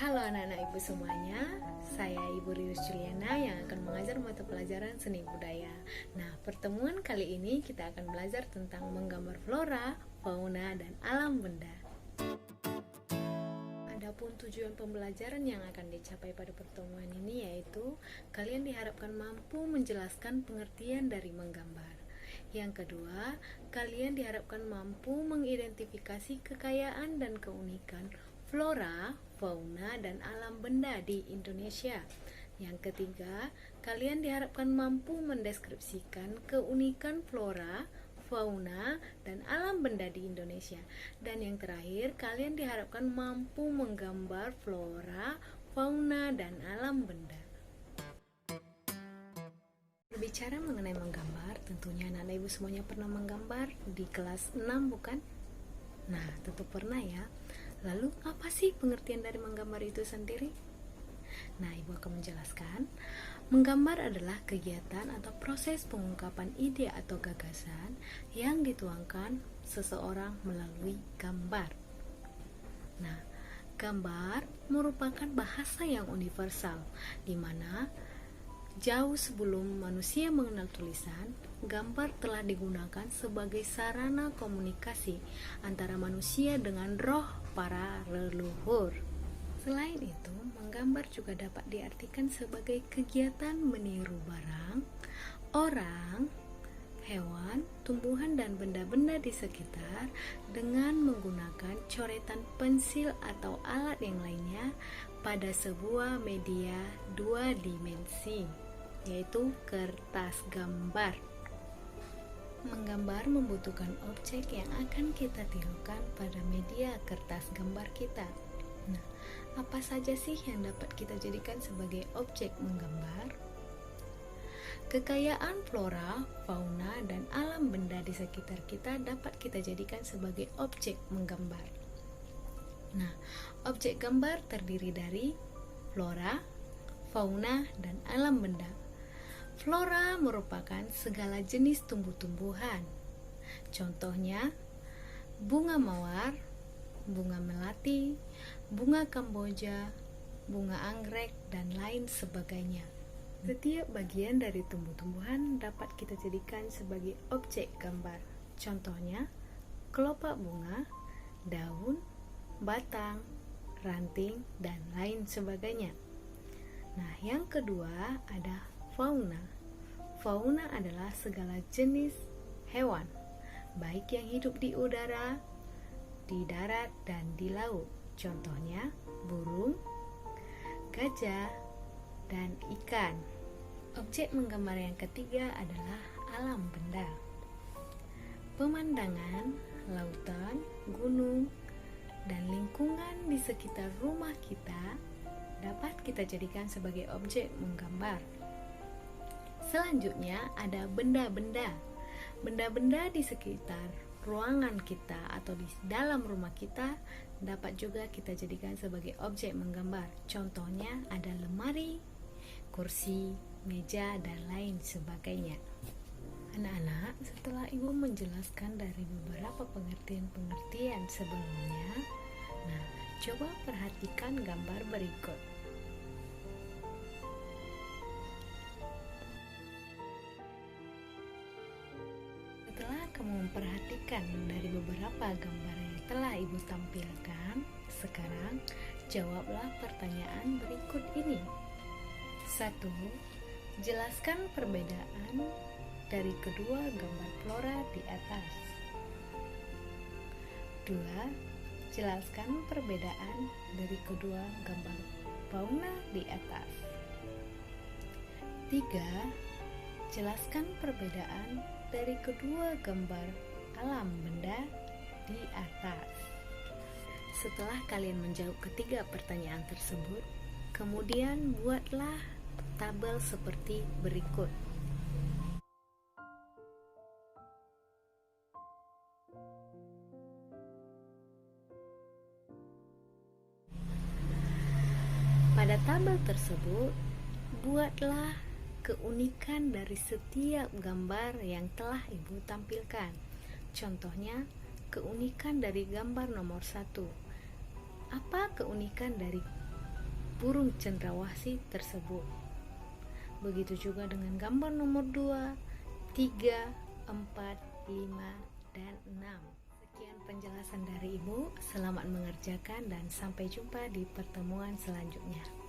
Halo anak-anak ibu semuanya, saya Ibu Rius Juliana yang akan mengajar mata pelajaran seni budaya. Nah, pertemuan kali ini kita akan belajar tentang menggambar flora, fauna, dan alam benda. Adapun tujuan pembelajaran yang akan dicapai pada pertemuan ini yaitu kalian diharapkan mampu menjelaskan pengertian dari menggambar. Yang kedua, kalian diharapkan mampu mengidentifikasi kekayaan dan keunikan flora, fauna, dan alam benda di Indonesia. Yang ketiga, kalian diharapkan mampu mendeskripsikan keunikan flora, fauna, dan alam benda di Indonesia. Dan yang terakhir, kalian diharapkan mampu menggambar flora, fauna, dan alam benda. Berbicara mengenai menggambar, tentunya anak-anak ibu semuanya pernah menggambar di kelas 6 bukan? Nah, tentu pernah ya. Lalu, apa sih pengertian dari menggambar itu sendiri? Nah, ibu akan menjelaskan. Menggambar adalah kegiatan atau proses pengungkapan ide atau gagasan yang dituangkan seseorang melalui gambar. Nah, gambar merupakan bahasa yang universal, di mana jauh sebelum manusia mengenal tulisan, gambar telah digunakan sebagai sarana komunikasi antara manusia dengan roh para leluhur. Selain itu, menggambar juga dapat diartikan sebagai kegiatan meniru barang, orang, hewan, tumbuhan, dan benda-benda di sekitar dengan menggunakan coretan pensil atau alat yang lainnya pada sebuah media dua dimensi, yaitu kertas gambar. Menggambar membutuhkan objek yang akan kita tirukan pada media kertas gambar kita. Nah, apa saja sih yang dapat kita jadikan sebagai objek menggambar? Kekayaan flora, fauna, dan alam benda di sekitar kita dapat kita jadikan sebagai objek menggambar. Nah, objek gambar terdiri dari flora, fauna, dan alam benda. Flora merupakan segala jenis tumbuh-tumbuhan. Contohnya, bunga mawar, bunga melati, bunga kamboja, bunga anggrek, dan lain sebagainya. Setiap bagian dari tumbuh-tumbuhan dapat kita jadikan sebagai objek gambar. Contohnya, kelopak bunga, daun, batang, ranting, dan lain sebagainya. Nah, yang kedua ada fauna. Fauna adalah segala jenis hewan, baik yang hidup di udara, di darat, dan di laut. Contohnya, burung, gajah, dan ikan. Objek menggambar yang ketiga adalah alam benda. Pemandangan, lautan, gunung, dan lingkungan di sekitar rumah kita dapat kita jadikan sebagai objek menggambar. Selanjutnya ada benda-benda. Benda-benda di sekitar ruangan kita atau di dalam rumah kita dapat juga kita jadikan sebagai objek menggambar. Contohnya ada lemari, kursi, meja, dan lain sebagainya. Anak-anak, setelah ibu menjelaskan dari beberapa pengertian-pengertian sebelumnya, nah, coba perhatikan gambar berikut. Setelah kamu memperhatikan dari beberapa gambar yang telah ibu tampilkan, sekarang jawablah pertanyaan berikut ini. 1. Jelaskan perbedaan dari kedua gambar flora di atas. 2. Jelaskan perbedaan dari kedua gambar fauna di atas. 3. Jelaskan perbedaan dari kedua gambar alam benda di atas. Setelah kalian menjawab ketiga pertanyaan tersebut, kemudian buatlah tabel seperti berikut. Pada tabel tersebut, buatlah keunikan dari setiap gambar yang telah ibu tampilkan. Contohnya, keunikan dari gambar nomor 1. Apa keunikan dari burung cendrawasih tersebut. Begitu juga dengan gambar nomor 2, 3, 4, 5, dan 6. Sekian penjelasan dari Ibu. Selamat mengerjakan dan sampai jumpa di pertemuan selanjutnya.